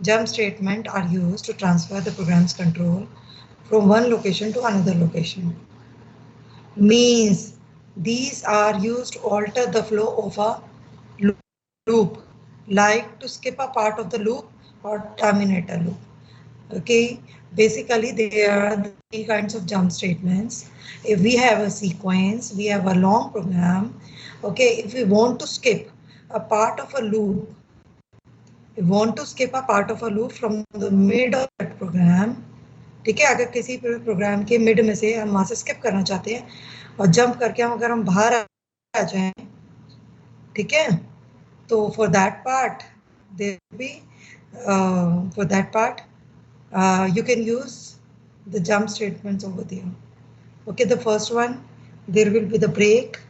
Jump statement are used to transfer the program's control from one location to another location. Means these are used to alter the flow of a loop, like to skip a part of the loop or terminate a loop. Okay, basically there are the three kinds of jump statements. If we have a sequence, we have a long program. Okay, if we want to skip a part of a loop, we want to skip a part of a loop from the mid of that program. ठीक है, अगर किसी programme के mid में से हम वहां से स्किप करना चाहते हैं और जंप करके हम अगर हम बाहर आ जाएं, ठीक है, तो for that part there be for that part you can use the jump statements over there. Okay, the first one, there will be the break,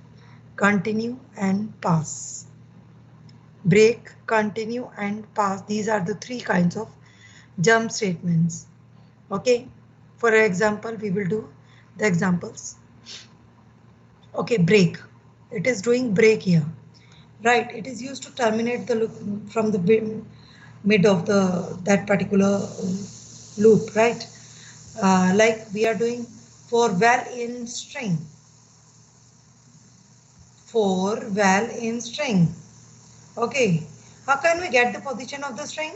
continue and pass. Break, continue and pass. These are the three kinds of jump statements. Okay, for example, we will do the examples. Okay, break. It is doing break here, right? It is used to terminate the loop from the mid of the that particular loop, right? Like we are doing for val in string. For val in string. Okay, how can we get the position of the string?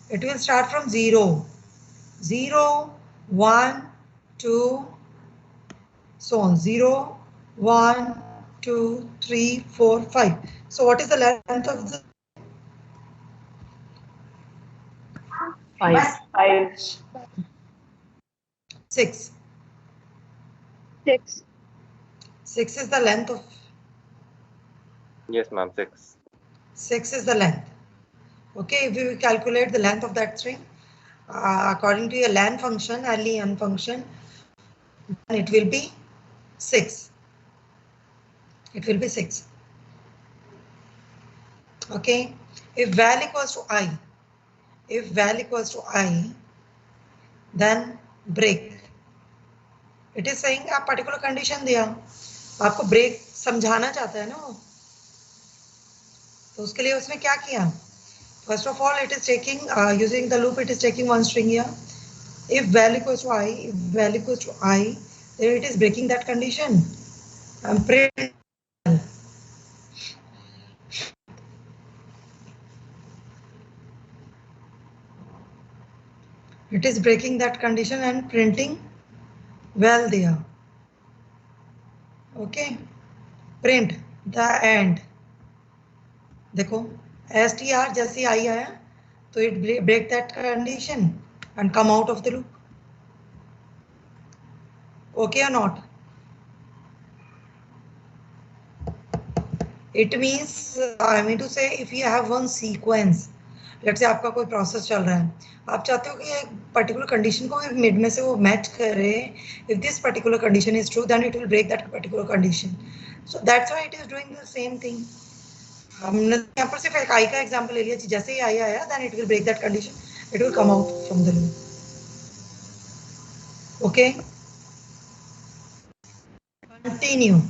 It will start from 0, 0, 1, 2, so on, 0, 1, 2, 3, 4, 5. So what is the length of the 5. 6? 6. 6 is the length of. Yes, ma'am. 6. 6 is the length. Okay, if we calculate the length of that string according to your len function, len function, then it will be 6. It will be 6. Okay, if val equals to I, if val equals to I, then break. It is saying a particular condition दिया, आपको break समझाना चाहता है ना, तो उसके लिए उसने क्या किया? First of all, it is taking using the loop, it is taking one string here. If val equals to I, if val equals to I, then it is breaking that condition and print. It is breaking that condition and printing val there. Okay, print the end. देखो str जैसे I आया तो it break that condition and come out of the loop. Okay or not? It means I mean to say if you have one sequence, let's say आपका कोई process चल रहा है, आप चाहते हो कि एक पर्टिकुलर कंडीशन को मिड में से वो मैच करे. If this particular condition is true, then it will break that particular condition. So that's why it is doing the same thing. हमने यहाँ पर सिर्फ एक आई का एग्जांपल ले लिया, जैसे ही आई आया then it will break that condition, it will come out from the loop. Okay, continue.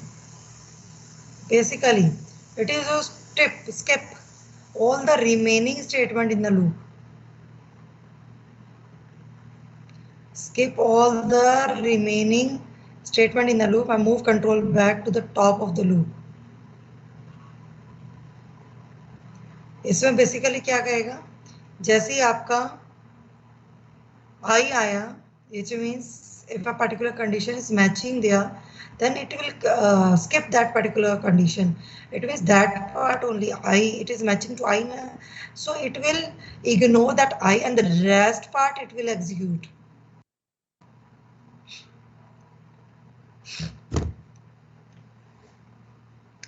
Basically, it is a skip all the remaining statement in the loop. Skip all the remaining statement in the loop and move control back to the top of the loop. इसमें basically क्या कहेगा, जैसे ही आपका I आया, which means if a particular condition is matching there, then it will skip that particular condition. It means that part only I, it is matching to I, so it will ignore that I and the rest part it will execute.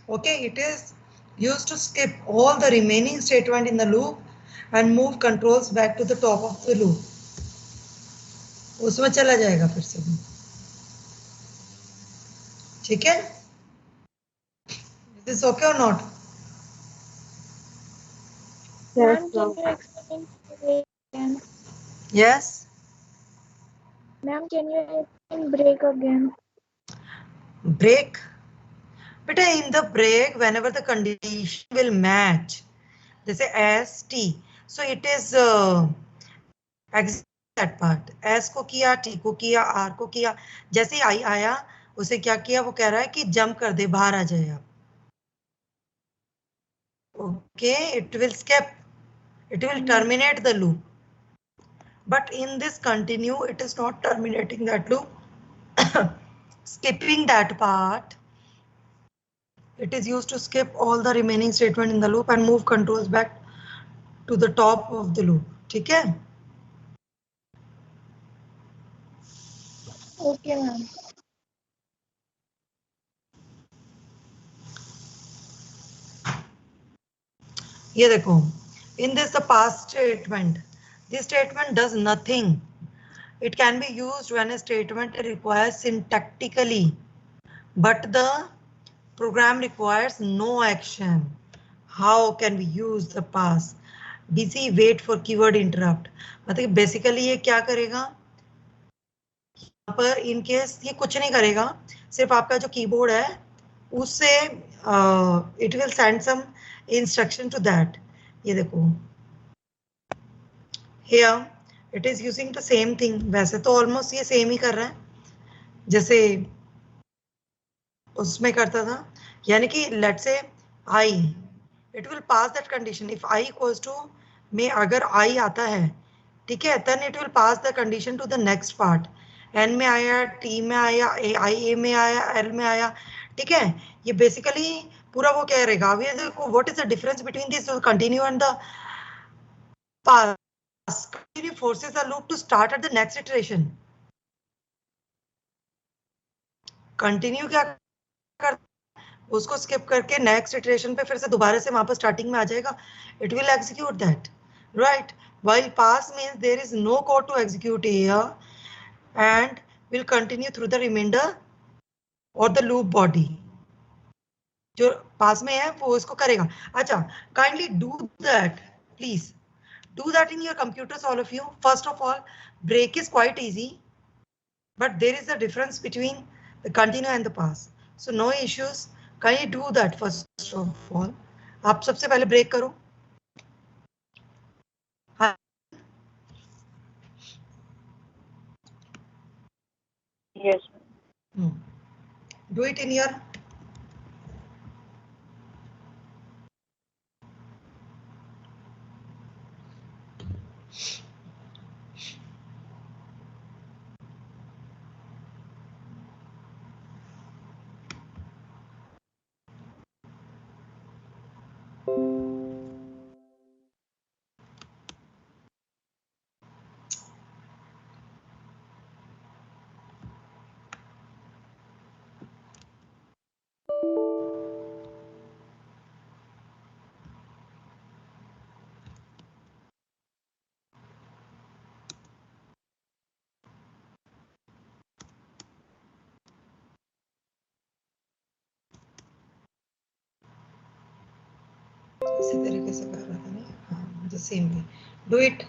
Okay, it is used to skip all the remaining statement in the loop and move controls back to the top of the loop. उसमें चला जाएगा फिर से. ठीक है? Is this okay or not? Ma'am, can you explain break again? Yes. Ma'am, can you explain break again? Break. But in the break, whenever the condition will match, they say ST. So it is exact that part. S को किया, T को किया, R को किया. जैसे ही I आया उसे क्या किया, वो कह रहा है कि जंप कर दे, बाहर आ जाए आप. Okay, it will skip. It will terminate the loop. But in this continue, it is not terminating that loop. Skipping that part. It is used to skip all the remaining statement in the loop and move controls back to the top of the loop. ठीक है? Okay, ma'am. ये देखो. In this the past statement. This statement does nothing. It can be used when a statement requires syntactically, but the program requires no action. How can we use the past? Busy wait for keyword interrupt. मतलब basically ये क्या करेगा, यहाँ पर in case ये कुछ नहीं करेगा, सिर्फ आपका जो कीबोर्ड है उससे it will send some instruction to that. ये देखो, here it is using the same thing. वैसे तो ऑलमोस्ट ये सेम ही कर रहा है जैसे उसमें करता था. यानी कि let say I, it will pass that condition. If I equals to में अगर आई आता है, ठीक है, then it will pass the condition to the next part. N में आया, टी में आया, आई ए में आया, एल में आया. ठीक है, ये बेसिकली पूरा वो क्या रहेगा. What is the difference between this continue and the pass? Continue forces the loop to start at the next iteration. Continue क्या कर, उसको स्किप करके नेक्स्ट इटरेशन पे फिर से दोबारा से वहां पर स्टार्टिंग में आ जाएगा. It will execute that, right. While pass means there is no code to execute here and will continue through the remainder or the loop body. जो पास में है वो इसको करेगा. अच्छा, kindly do that, please. Do that in your computers, all of you. First of all, break is quite easy, but there is a difference between the continue and the pass. So no issues. Kindly do that first of all. आप सबसे पहले break करो. Yes. Do it in your इसी तरीके से कर रहा था नहीं. हाँ, the same way. Do it.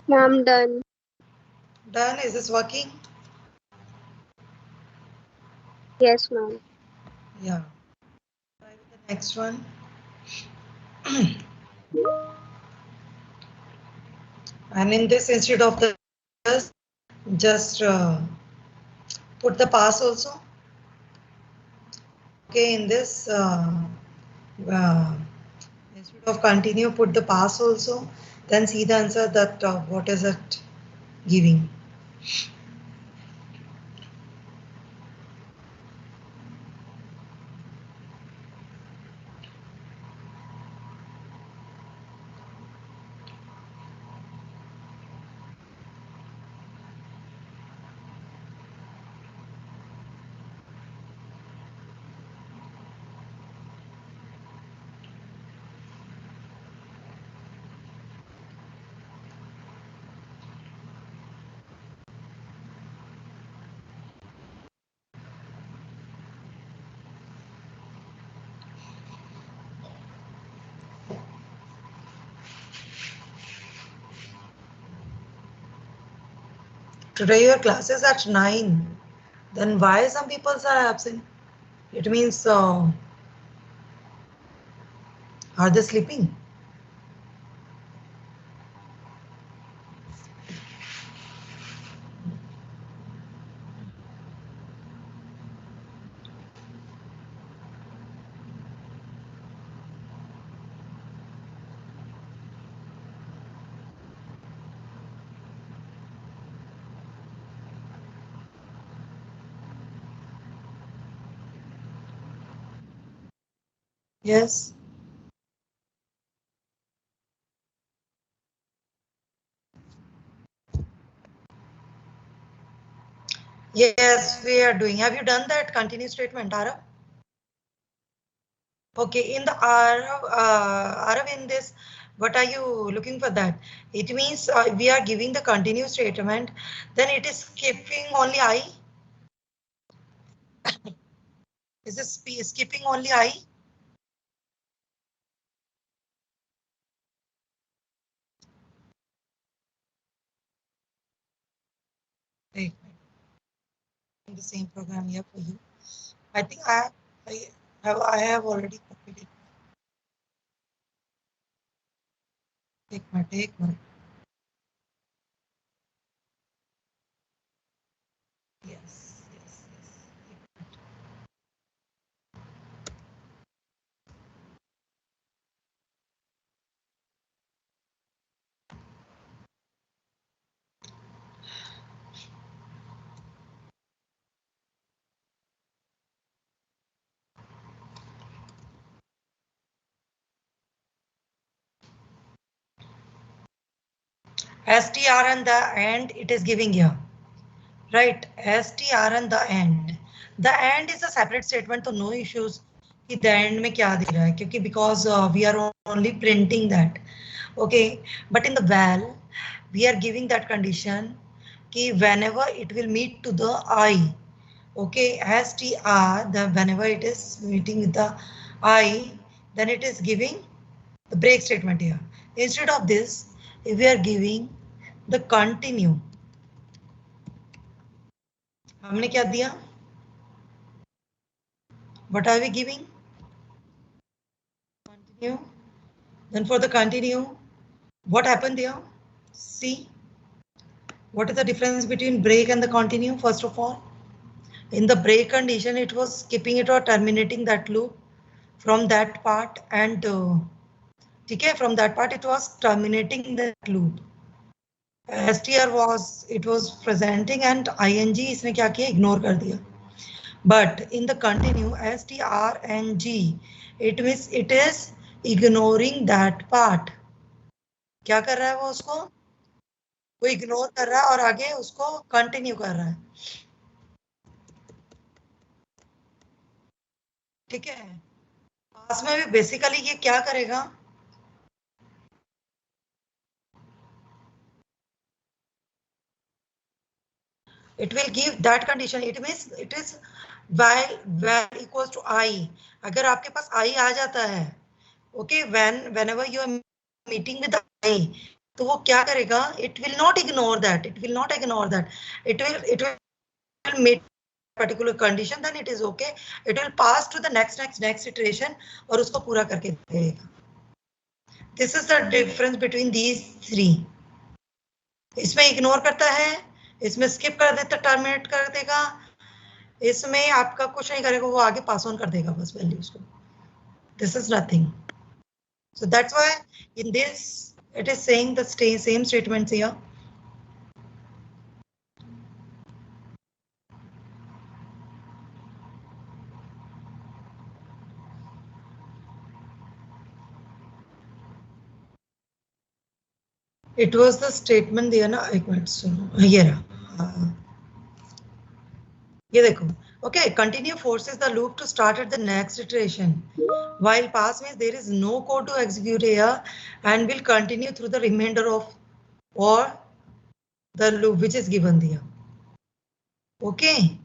Ma'am, done. Done. Is this working? Yes, ma'am. Yeah. Try with the next one. And in this, instead of the just put the pass also. Okay, in this uh, instead of continue, put the pass also. Then see the answer that what is it giving. Today your class is at 9. Then why some people are absent? It means are they sleeping? Yes. Yes, we are doing. Have you done that continuous statement, Arav? Okay, in the Arav, in this, what are you looking for that? It means we are giving the continuous statement, then it is skipping only I. Is this skipping only I? Wait, the same program here for you. I think I have already copied it. Take my. Yes, yes, yes. STR and the end it is giving here. Right, STR and the end. The end is a separate statement, so no issues. कि the end में क्या दे रहा है क्योंकि because we are only printing that. Okay, but in the val we are giving that condition कि whenever it will meet to the I. Okay, STR, the whenever it is meeting with the I, then it is giving the break statement here. Instead of this, if we are giving the continue, हमने क्या दिया? What are we giving? Continue. Then for the continue, what happened there? See, what is the difference between break and the continue? First of all, in the break condition, it was skipping it or terminating that loop from that part, and okay, from that part it was terminating that loop. STR was it was presenting and ing इसने क्या किया? Ignore कर दिया. But in the continue, STR and G, it means it is ignoring that part. क्या कर रहा है वो उसको? वो इग्नोर कर रहा है और आगे उसको कंटिन्यू कर रहा है. ठीक है, पास में भी बेसिकली ये क्या करेगा? It will give that condition. It means it is while equals to I. अगर आपके पास I आ जाता है, okay, whenever you are meeting with I, तो वो क्या करेगा? It will not ignore that. It will not ignore that. It will meet particular condition, then it is okay. It will pass to the next iteration और उसको पूरा करके देगा. This is the difference between these three. इसमें ignore करता है, इसमें skip कर देता, टर्मिनेट कर देगा, इसमें आपका कुछ नहीं करेगा, वो आगे पास ऑन कर देगा बस वैल्यूज को. This is nothing. So that's why in this it is saying the same statements here. It was the statement दिया ना, एक मिनट सुनो, ये रहा, ये देखो. Okay, continue forces the loop to start at the next iteration, while pass means there is no code to execute here and will continue through the remainder of or the loop which is given here. Okay,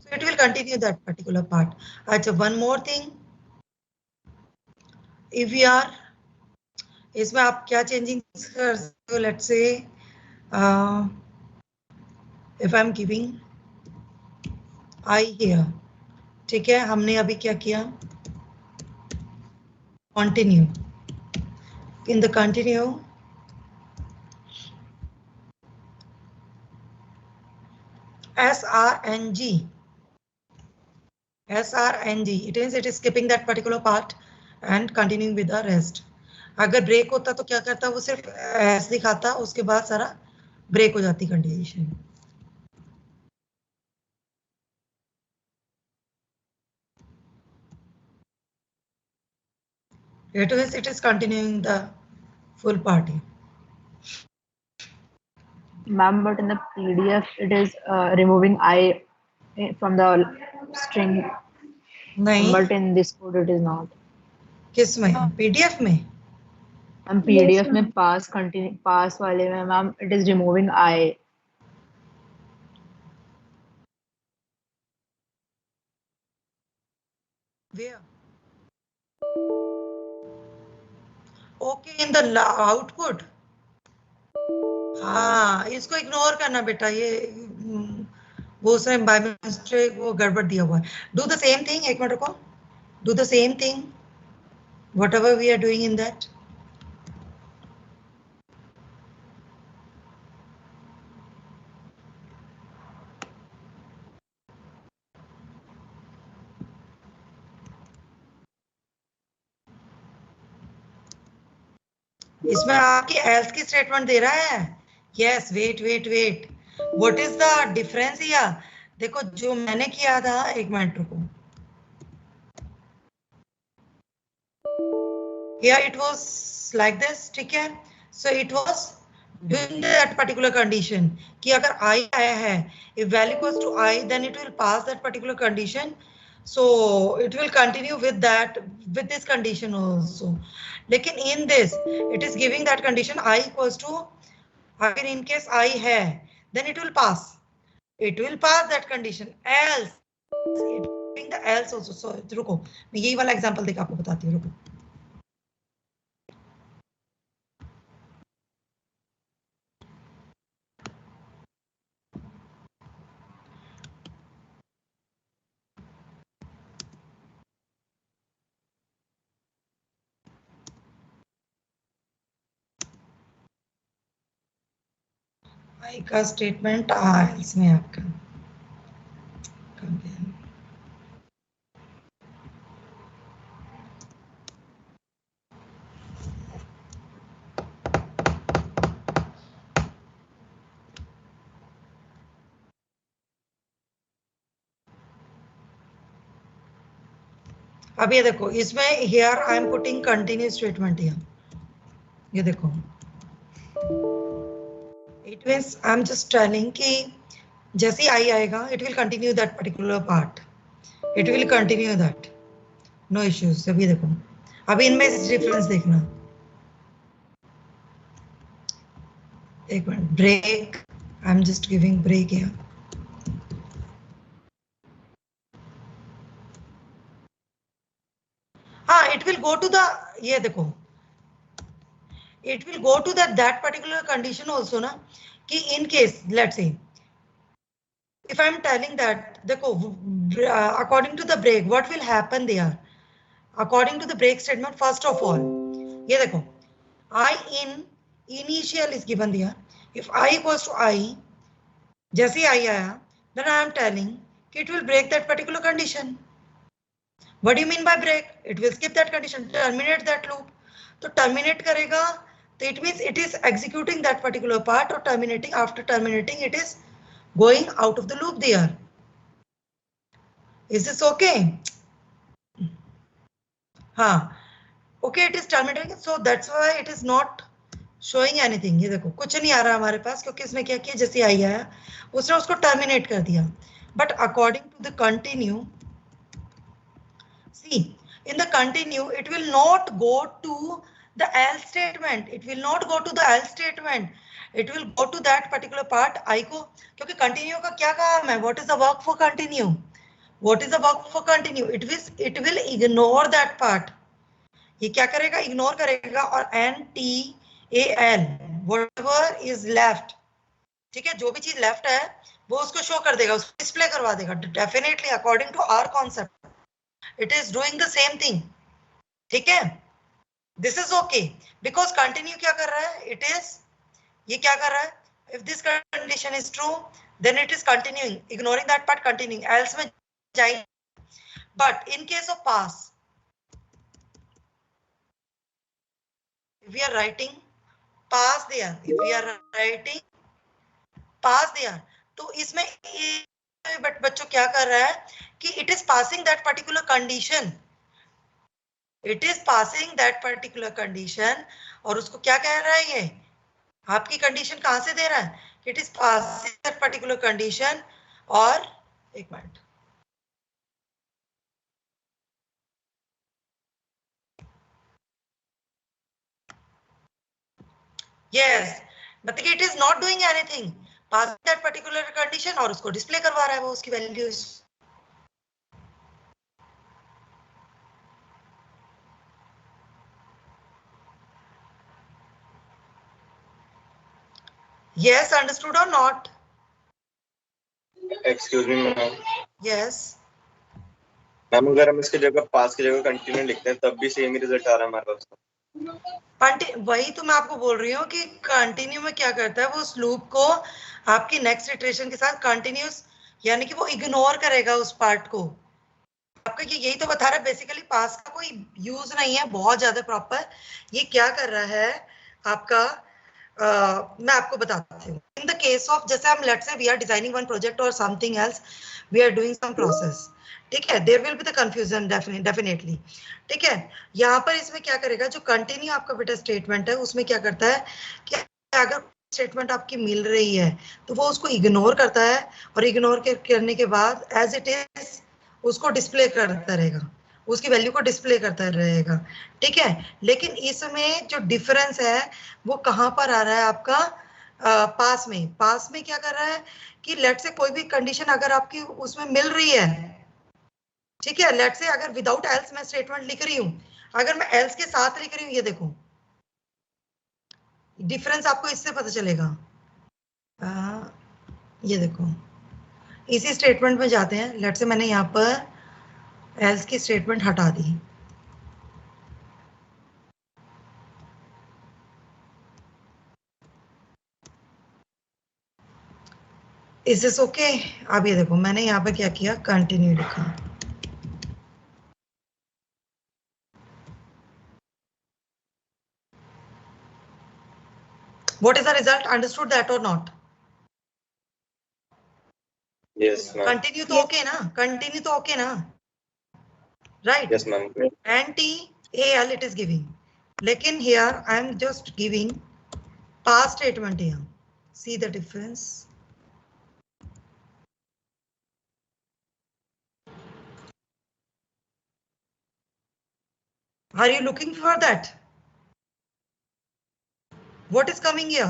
so it will continue that particular part. अच्छा, one more thing, if we are, इसमें आप क्या changing कर सकते हो? Let's say if I am giving I hear, ठीक है, हमने अभी क्या किया, continue. In the continue SRNG, it means it is skipping that particular part and continuing with the rest. अगर ब्रेक होता तो क्या करता, वो सिर्फ एस दिखाता, उसके बाद सारा ब्रेक हो जाती condition. It is continuing the full party. Ma'am, but in the PDF it is removing I from the string. नहीं, But in this code it is not. किस में, PDF में? मैम PDF में पास वाले में ma'am it is removing I. Where? Okay, in the output. हाँ, इसको ignore करना बेटा, ये वो उसमें बाय मिस्टेक वो गड़बड़ दिया हुआ है. डू द सेम थिंग, एक मिनट रुको, do the same thing whatever we are doing in that. इसमें आपकी एल्स की स्टेटमेंट दे रहा है. Yes, wait wait wait, what is the difference here? देखो जो मैंने किया था, एक मिनट रुको, here it was like this, ठीक है. So it was doing that particular condition कि अगर I आया है, if value equals to I, then it will pass that particular condition. So it will continue with that, with this condition also. लेकिन in this, it is giving that condition I equals to, अगर in case I है, then it will pass. It will pass that condition. Else, it doing the else also. So रुको, मैं यही वाला example देकर आपको बताती हूँ, रुको. I का स्टेटमेंट इसमें आपका अब ये देखो, इसमें here I am putting continuous statement here. ये देखो, it means I am just telling कि जैसे I आएगा, it will continue that particular part. It will continue that. No issues. अभी देखो, अभी इनमें डिफरेंस देखना. एक minute, break, I am just giving break here. हाँ, it will go to the, ये देखो, it will go to that particular condition also ना, कि in case, let's say, if I am telling that, देखो, according to the break, what will happen there? According to the break statement, first of all, ये देखो, I in initial is given there, If I equals to I, जैसे ही I आया, then I am telling it will break that particular condition. What do you mean by break? It will skip that condition, terminate that loop. तो terminate करेगा, तो it means it is executing that particular part or terminating. After terminating, it is going out of the loop there. Is this okay? हाँ, okay, it is terminating. So that's why it is not showing anything. ये देखो कुछ नहीं आ रहा हमारे पास, क्योंकि इसने क्या किया, जैसे आई आया उसने उसको terminate कर दिया. But according to the continue, see, in the continue, it will not go to the else statement. It will not go to the else statement. It will go to that particular part I को, क्योंकि continue का क्या काम है? What is the work for continue? What is the work for continue? It will ignore that part. ये क्या करेगा? Ignore करेगा और NTAL whatever is left, ठीक है, जो भी चीज left है वो उसको show कर देगा, उसको display करवा देगा. Definitely according to our concept, it is doing the same thing. ठीक है, this is okay because continue क्या कर रहा है? It is, ये क्या कर रहा है? If this condition is true, then it is continuing, ignoring that part, continuing, else में जाएंगे. But in case of pass, if we are writing pass there, if we are writing pass there, तो इसमें बच्चों क्या कर रहा है कि it is passing that particular condition. It is passing that particular condition और उसको क्या कह रहा है? ये आपकी कंडीशन कहां से दे रहा है? It is passing that particular condition. और एक मिनट, yes, मतलब it is not doing anything, passing that particular condition और उसको डिस्प्ले करवा रहा है वो उसकी values. Yes, understood or not? Excuse me, ma'am. Yes. Ma'am अगर हम इसकी जगह पास की जगह कंटिन्यू लिखते हैं तब भी सेम ही रिजल्ट आ रहा है हमारे पास. वही तो मैं आपको बोल रही हूँ कि कंटिन्यू में क्या करता है, वो उस लूप को आपकी नेक्स्ट इटरेशन के साथ कंटिन्यूस, यानी कि वो इग्नोर करेगा उस पार्ट को. आपका यही तो बता रहा है. बेसिकली पास का कोई यूज नहीं है बहुत ज्यादा प्रॉपर. ये क्या कर रहा है आपका, मैं आपको बताती हूँ. इन द केस ऑफ, जैसे हम let's say we are designing one project और something else, we are doing some process, ठीक है, there will be the confusion definitely, ठीक है. यहाँ पर इसमें क्या करेगा, जो कंटिन्यू आपका बेटा स्टेटमेंट है उसमें क्या करता है कि अगर स्टेटमेंट आपकी मिल रही है तो वो उसको इग्नोर करता है और इग्नोर करने के बाद एज इट इज उसको डिस्प्ले करता रहेगा, उसकी वैल्यू को डिस्प्ले करता रहेगा, ठीक है. लेकिन इसमें जो डिफरेंस है वो कहाँ पर आ रहा है आपका, पास में. पास में क्या कर रहा है कि लेट से कोई भी कंडीशन अगर आपकी उसमें मिल रही है, ठीक है, लेट से अगर विदाउट एल्स मैं स्टेटमेंट लिख रही हूँ, अगर मैं एल्स के साथ लिख रही हूँ, ये देखो डिफरेंस आपको इससे पता चलेगा. ये देखो इसी स्टेटमेंट में जाते हैं. लेट से मैंने यहाँ पर एल्स की स्टेटमेंट हटा दी. Is this okay? अब ये देखो मैंने यहाँ पे क्या किया, कंटिन्यू लिखा. What is the result? Understood that or not? Yes, ma'am. Continue तो okay ना? Continue तो okay ना? Right? Yes, ma'am. NTAL it is giving. लेकिन here I am just giving past statement here. See the difference? Are you looking for that? What is coming here?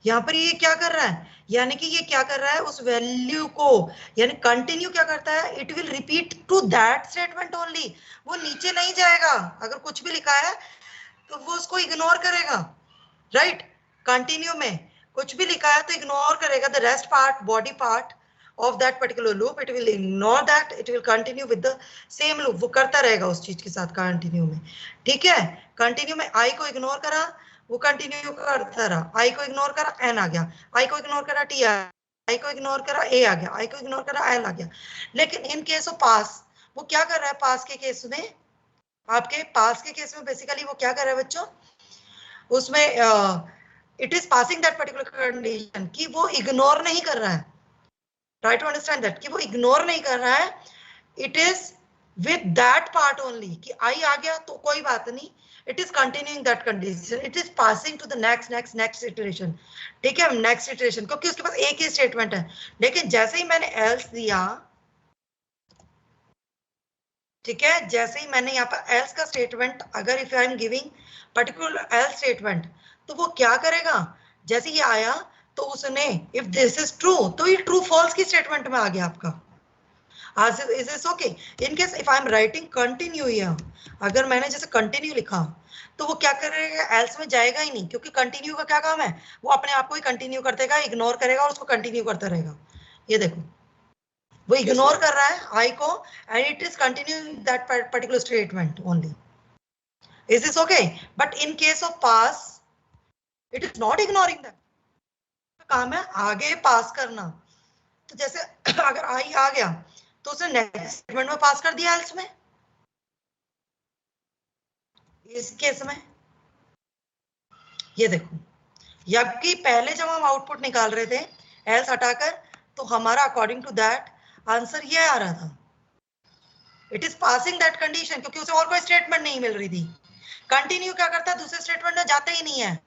यहाँ पर ये क्या कर रहा है, यानी कि ये क्या कर रहा है, उस वैल्यू को, यानी कंटिन्यू क्या करता है, it will repeat to that statement only. वो नीचे नहीं जाएगा. अगर कुछ भी लिखा है तो वो उसको इग्नोर करेगा, राइट. कंटिन्यू में कुछ भी लिखा है तो इग्नोर करेगा. The rest part, body part of that particular loop, it will ignore that, it will continue with the same loop. वो करता रहेगा उस चीज के साथ कंटिन्यू में, ठीक है. कंटिन्यू में आई को इग्नोर करा वो कंटिन्यू करता रहा, आई को इग्नोर करा एन आ गया, आई को इग्नोर करा टी आ, आई को इग्नोर करा ए आ गया, आई को इग्नोर करा एल आ गया। लेकिन इन केस ऑफ पास वो क्या कर रहा है, पास के केस में, आपके पास के केस में बेसिकली वो क्या कर रहा है बच्चों, उसमें it is passing that particular condition कि वो इग्नोर नहीं कर रहा है, ट्राई टू अंडरस्टैंड दैट कि वो इग्नोर नहीं कर रहा है, it is with that part only कि आई आ गया तो कोई बात नहीं, it is continuing that condition, it is passing to the next next next iteration. ठीक है, नेक्स्ट इटरेशन, क्योंकि उसके पास एक ही स्टेटमेंट है। लेकिन जैसे ही मैंने एल्स दिया, ठीक है, जैसे ही मैंने यहाँ पर एल्स का स्टेटमेंट, अगर if I am giving particular else statement, तो वो क्या करेगा, जैसे ये आया तो उसने इफ दिस इज ट्रू, तो ये ट्रू फॉल्स की स्टेटमेंट में आ गया आपका। Is this okay? In case if I am writing continue here, अगर मैंने जैसे continue लिखा तो वो क्या करेगा, else में जाएगा ही नहीं, क्योंकि continue का क्या काम है, वो अपने आप को ही continue कर देगा, इग्नोर करेगा और उसको continue करता रहेगा। ये देखो वो इग्नोर कर रहा है I को and it is continuing that particular statement only. Is this okay? But in case of pass, it is not ignoring that. काम है आगे पास करना। तो जैसे अगर I आ गया तो उसे नेक्स्ट स्टेटमेंट में पास कर दिया एल्स में। इस केस में ये देखो, जबकि पहले जब हम आउटपुट निकाल रहे थे एल्स हटाकर, तो हमारा अकॉर्डिंग टू दैट आंसर ये आ रहा था, it is passing that condition, क्योंकि उसे और कोई स्टेटमेंट नहीं मिल रही थी। कंटिन्यू क्या करता है, दूसरे स्टेटमेंट में जाता ही नहीं है,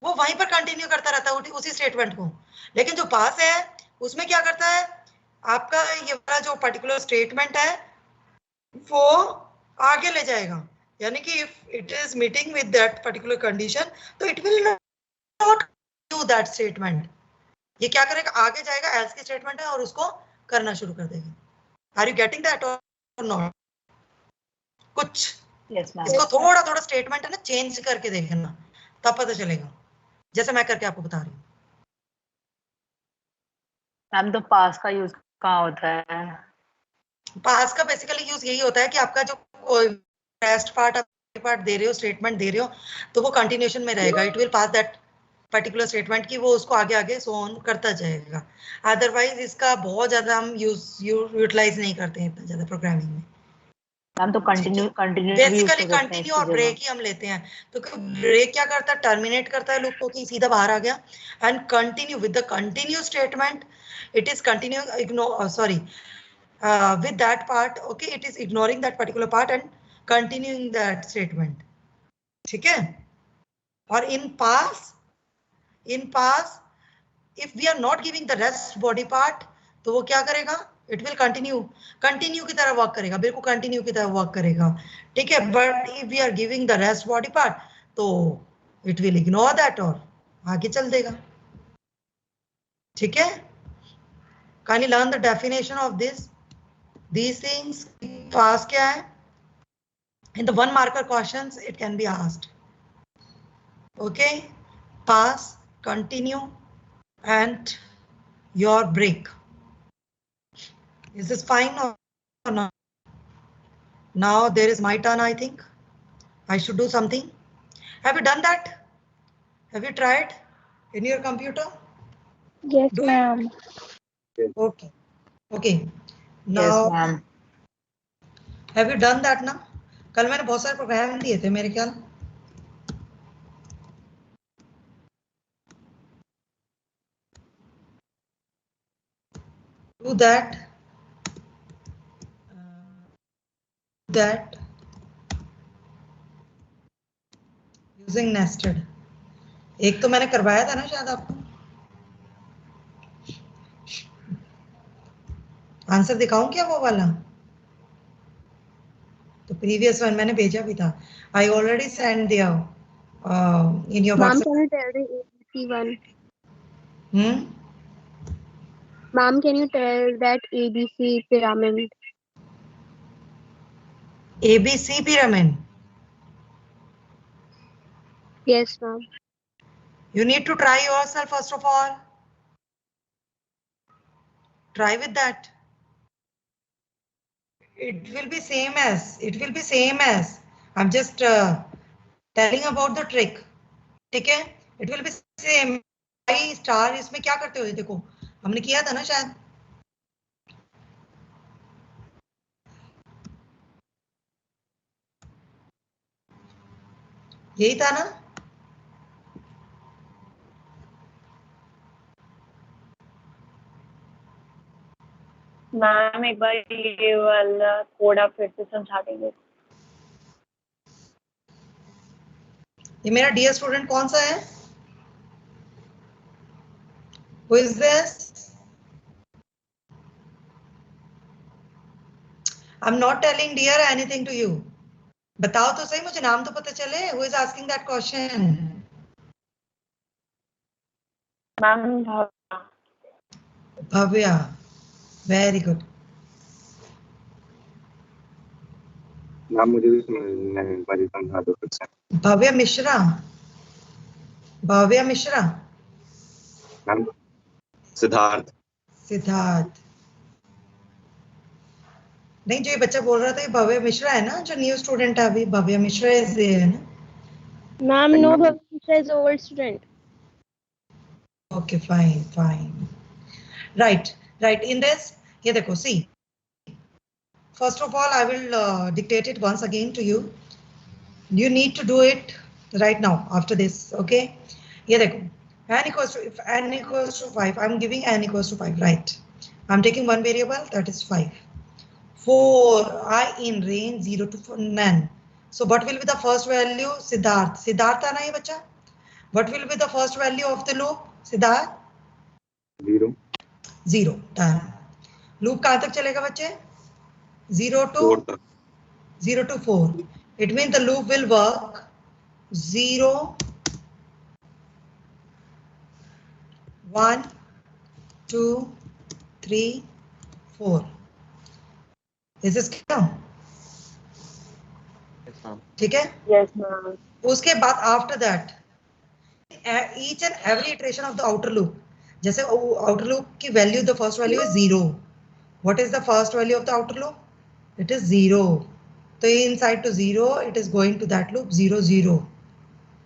वो वहीं पर कंटिन्यू करता रहता है उसी स्टेटमेंट को। लेकिन जो पास है उसमें क्या करता है, आपका ये वाला जो पर्टिकुलर स्टेटमेंट है वो आगे ले जाएगा, यानी कि if it is meeting with that particular condition तो it will not do that statement. ये क्या करेगा, आगे जाएगा, एल्स की स्टेटमेंट है और उसको करना शुरू कर देगा। आर यू गेटिंग दैट और नॉट? कुछ इसको थोड़ा थोड़ा स्टेटमेंट है ना चेंज करके देखना, तब पता चलेगा, जैसे मैं करके आपको बता रही हूँ। मैम तो पास का यूज कहाँ होता है? पास का बेसिकली यूज यही होता है कि आपका जो रेस्ट पार्ट दे रहे हो, स्टेटमेंट दे रहे हो, तो वो कंटिन्यूशन में रहेगा, it will pass that particular statement की वो उसको आगे आगे सो ऑन करता जाएगा। अदरवाइज इसका बहुत ज्यादा हम यूटिलाइज नहीं करते हैं इतना ज्यादा प्रोग्रामिंग में। मैम तो कंटिन्यू बेसिकली कंटिन्यू और ब्रेक ही हम लेते हैं, तो ब्रेक क्या करता है, टर्मिनेट करता है लूप को कि सीधा बाहर आ गया, and continue with the continue statement, it is continue ignore sorry with that part, okay, it is ignoring that particular part and continuing that statement. ठीक है, और in pass if we are not giving the rest body part, तो वो क्या करेगा, it will continue की तरह work करेगा, बिल्कुल कंटिन्यू की तरह वर्क करेगा। ठीक है, but if we are giving the rest body part, तो it will ignore that और आगे चल देगा। ठीक है, can you learn the definition of this? These things pass क्या है, in the 1 marker questions it can be asked. Okay, pass, continue and your break. Is this fine or not? Now there is my turn. I think I should do something. Have you done that? Have you tried in your computer? Yes, ma'am. Okay. Okay. Now, yes, ma'am. have you done that now? कल मैंने बहुत सारे programme दिए थे मेरे ख्याल। Do that. Using nested. एक तो मैंने करवाया था ना शायद आपको, आंसर दिखाऊं क्या वो वाला? तो प्रीवियस वन मैंने भेजा भी था, आई ऑलरेडी सेंड दिया in your Ma'am, WhatsApp. can you tell the ABC one? Hmm, Ma'am, can you tell that ABC pyramid? ABC pyramid. Yes, ma'am. You need to try yourself first of all. Try with that. It will be same as. I'm just telling about the trick, ठीक है, it will be same. I star इसमें क्या करते हो, देखो हमने किया था ना शायद, यही था ना। मैम एक बार ये वाला कोड आप फिर से समझा देंगे? ये मेरा डियर स्टूडेंट कौन सा है? Who is this? I'm not telling dear anything to you. बताओ तो सही, मुझे नाम तो पता चले। Who is asking that question? Ma'am Bhavya, very good. Ma'am मुझे भी नहीं बड़ी समझा दो फिर से। भव्या मिश्रा, भव्या मिश्रा, मैम सिद्धार्थ। सिद्धार्थ नहीं, जो ये बच्चा बोल रहा था ये भव्य मिश्रा है ना, जो न्यू स्टूडेंट है अभी। भव्य मिश्रा इज है ना? Ma'am, no, Bhavya is old student. Okay fine fine, right right. In this ये देखो, see first of all I will dictate it once again to you, you need to do it right now after this, okay? ये देखो, n equals to, if n equals to 5, I'm giving n equals to 5, right? I'm taking one variable, that is 5. For I in range 0 to n. So what will be the first value? Siddharth. Siddharth है ना ये बच्चा? What will be the first value of the loop? Siddharth? 0 0. Done. Loop कहाँ तक चलेगा बच्चे? 0 to 4 तक। 0 to 4. It means the loop will work 0, 1, 2, 3, 4. Is this clear? ठीक है? Yes ma'am. उसके बाद after that each and every iteration of the outer loop, जैसे outer loop की value, the first value is 0. What is the first value of the outer loop? It is 0. तो inside to 0, it is going to that loop 0 0.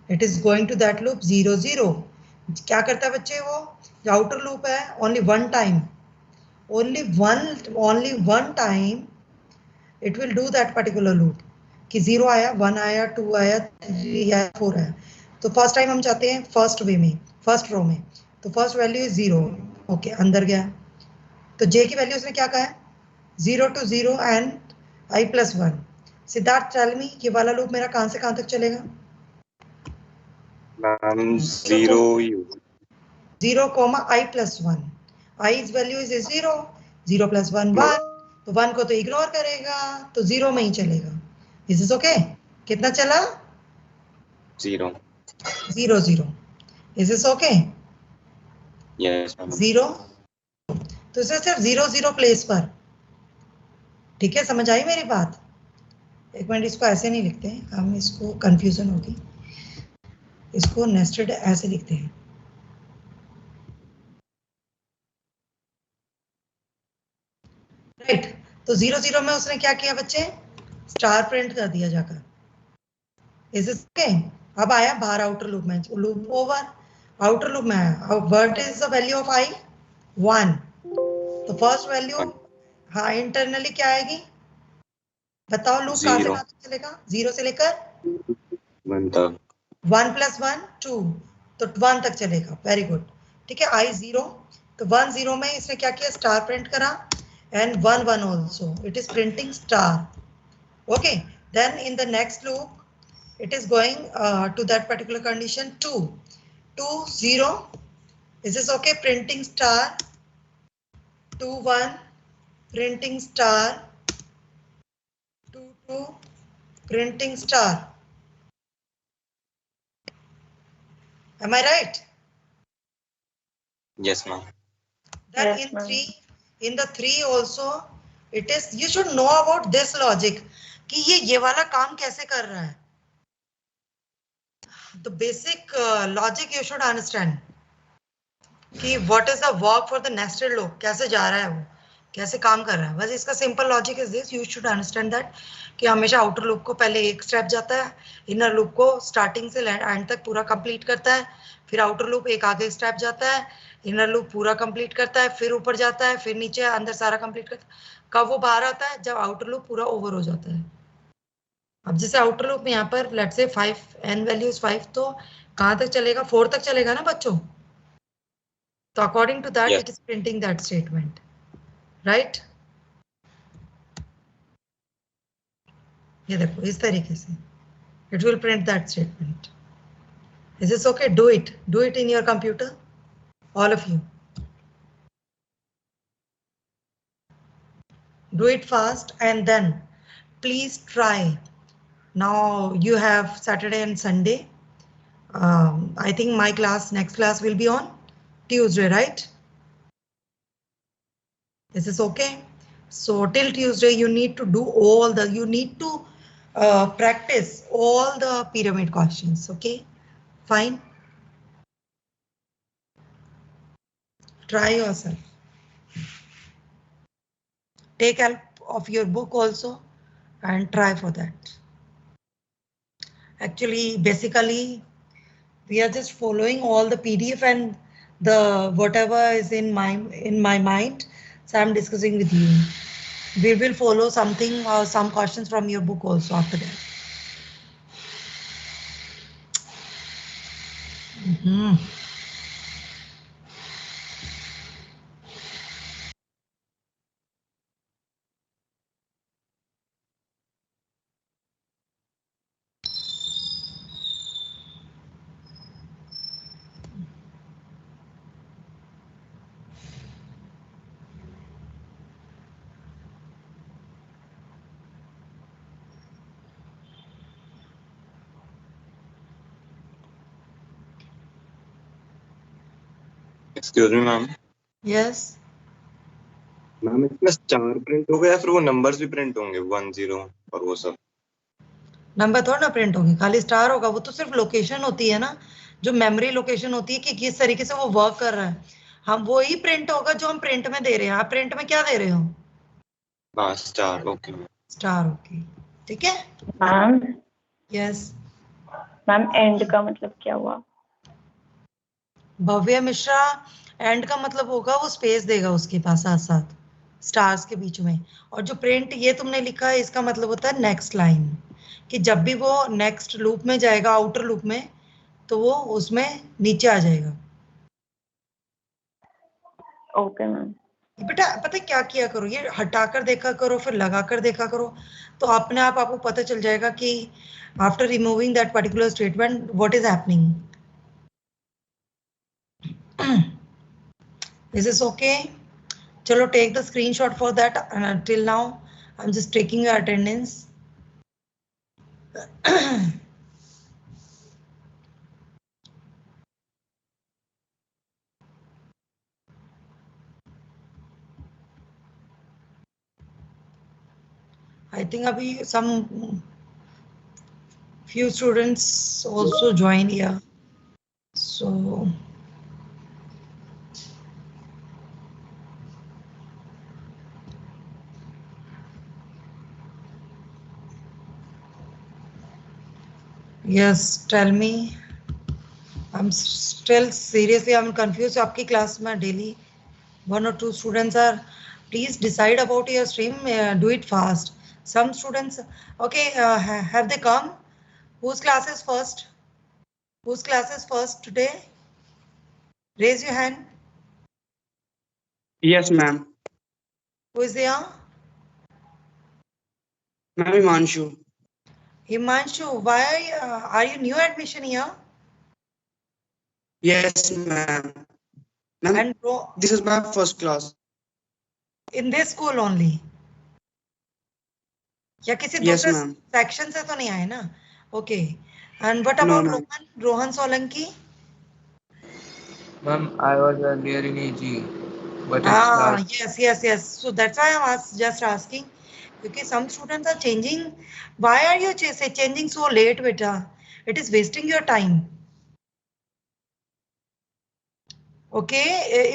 It is going to that loop 0 0. क्या करता है बच्चे वो? जो outer loop है, only one time, only one time it will do that particular loop कि 0 आया, 1 आया, 2 आया, 3 आया, 4 आया। तो फर्स्ट टाइम हम चाहते हैं फर्स्ट वे में, फर्स्ट रो में, तो फर्स्ट वैल्यू इज 0, ओके, अंदर गया। तो जे की वैल्यू उसने क्या कहा है? 0 to 0 एंड i plus 1. Siddharth tell me, ये वाला लूप मेरा कहां से कहां तक चलेगा? Ma'am 0 0, i plus 1. i's value is 0, 0 plus 1 1, तो 1 को तो इग्नोर करेगा, तो 0 में ही चलेगा। Is this okay? कितना चला? 0 0 0. Is this okay? Yes ma'am. 0, तो इसे सिर्फ 0 0 प्लेस पर, ठीक है? समझ आई मेरी बात? एक मिनट, इसको ऐसे नहीं लिखते हैं हम, इसको कंफ्यूजन होगी, इसको नेस्टेड ऐसे लिखते हैं। राइट, तो 0 0 में उसने क्या किया बच्चे? स्टार प्रिंट कर दिया जाकर। Is this okay? अब आया बाहर आउटर लूप में, लूप ओवर, आउटर लूप में आया। What is the value of i? 1. तो फर्स्ट वैल्यू, हाँ, इंटरनली क्या आएगी बताओ? लूप कहां से कहां तक चलेगा? 0 से लेकर 1 तक। 1 plus 1 2, तो 1 तक चलेगा। वेरी गुड, ठीक है। i 0, तो 1 0 में इसने क्या किया? स्टार प्रिंट करा, and 1 1 also, it is printing star. Okay, then in the next loop it is going to that particular condition 2 2 0. Is this okay? Printing star 2 1, printing star 2 2, printing star. Am I right? Yes ma'am. Then Yes, in ma'am. 3, in the 3 also it is, you should know about this logic कि ये वाला काम कैसे कर रहा है। The basic logic you should understand कि what is the work for the nested loop, कैसे जा रहा है वो, कैसे काम कर रहा है। बस इसका simple logic is this, you should understand that कि हमेशा आउटर लूप को पहले एक स्टेप जाता है, इनर लूप को स्टार्टिंग से एंड तक पूरा कंप्लीट करता है, फिर आउटर लूप एक आगे स्टेप जाता है, इनर लूप पूरा कंप्लीट करता है, फिर ऊपर जाता है, फिर नीचे अंदर सारा कंप्लीट करता है। कब वो बाहर आता है? जब आउटर लूप पूरा ओवर हो जाता है। अब जैसे आउटर लूप में यहाँ पर लेट्स से 5 n वैल्यूज 5, तो कहाँ तक चलेगा? 4 तक चलेगा ना बच्चों। तो according to that Yes. It is printing that statement, right. ये देखो इस तरीके से it will print that statement. Is this okay? Do it in your computer, all of you. Do it fast and then please try. Now you have Saturday and Sunday. I think my class, next class will be on Tuesday, right? Is this okay? So till Tuesday you need to do you need to practice all the pyramid questions, okay? Fine. Try yourself. Take help of your book also and try for that. Actually, basically, we are just following all the PDF and the whatever is in my mind. So I'm discussing with you. We will follow something or some questions from your book also after that. Excuse me, ma'am. Yes. Ma'am इसमें star print होगा या फिर वो numbers भी print होंगे 1 0 और वो सब? नंबर थोड़ा ना प्रिंट होंगे, खाली स्टार होगा। वो तो सिर्फ लोकेशन होती है ना, जो मेमोरी लोकेशन होती है कि किस तरीके से वो वर्क कर रहा है। हम वो ही प्रिंट होगा जो हम प्रिंट में दे रहे हैं। आप प्रिंट में क्या दे रहे हो? हाँ, स्टार। Okay star. ओके, ठीक है। मैम यस मैम एंड का मतलब क्या हुआ? भव्य मिश्रा, एंड का मतलब होगा वो स्पेस देगा उसके पास साथ साथ स्टार्स के बीच में। और जो प्रिंट ये तुमने लिखा है इसका मतलब होता है नेक्स्ट लाइन, कि जब भी वो नेक्स्ट लूप में जाएगा आउटर लूप में तो वो उसमें नीचे आ जाएगा। Okay ma'am. बेटा पता है क्या किया करो, ये हटाकर देखा करो फिर लगाकर देखा करो, तो अपने आप आपको पता चल जाएगा कि after removing that particular statement what is happening. Is this okay? Chalo, take the screenshot for that. Till now, I'm just taking your attendance. I think abhi some few students also join here. So yes, tell me. I'm still seriously I'm confused. आपकी class में daily 1 or 2 students are. Please decide about your stream. Do it fast. Some students, okay, have they come? Whose class is first? Whose class is first today? Raise your hand. Yes, ma'am. Who is there? Ma'am, Himanshu. Himanshu, why are you new admission here? Yes, ma'am. Ma'am, And this is my first class. in this school only? या किसी Yes, दूसरे ma'am. Section से तो नहीं आए ना? Okay. And what about No, ma'am. Rohan Solanki? Ma'am, I was earlier in EG, but it's last. Yes. So that's why I'm just asking. Because some students are changing. Why are you changing so late, beta? It is wasting your time. Okay,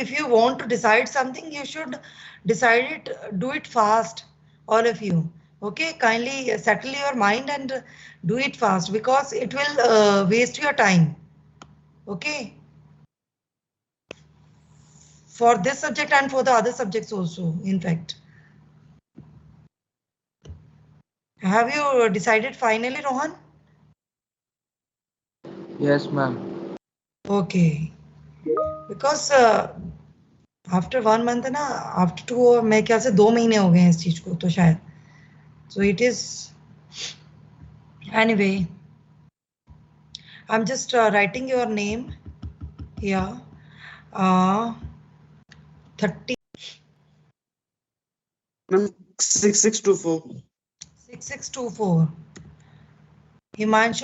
if you want to decide something, you should decide it, do it fast, all of you. Okay, kindly settle your mind and do it fast because it will waste your time. Okay, for this subject and for the other subjects also, in fact. Have you decided finally, Rohan? Yes, ma'am. Okay, because after 1 month है ना, after 2 मेरे ख्याल से 2 महीने हो गए हैं इस चीज को तो शायद. So it is anyway, I am just writing your name here. 30 Ma'am, 6624. 6624 Himanshu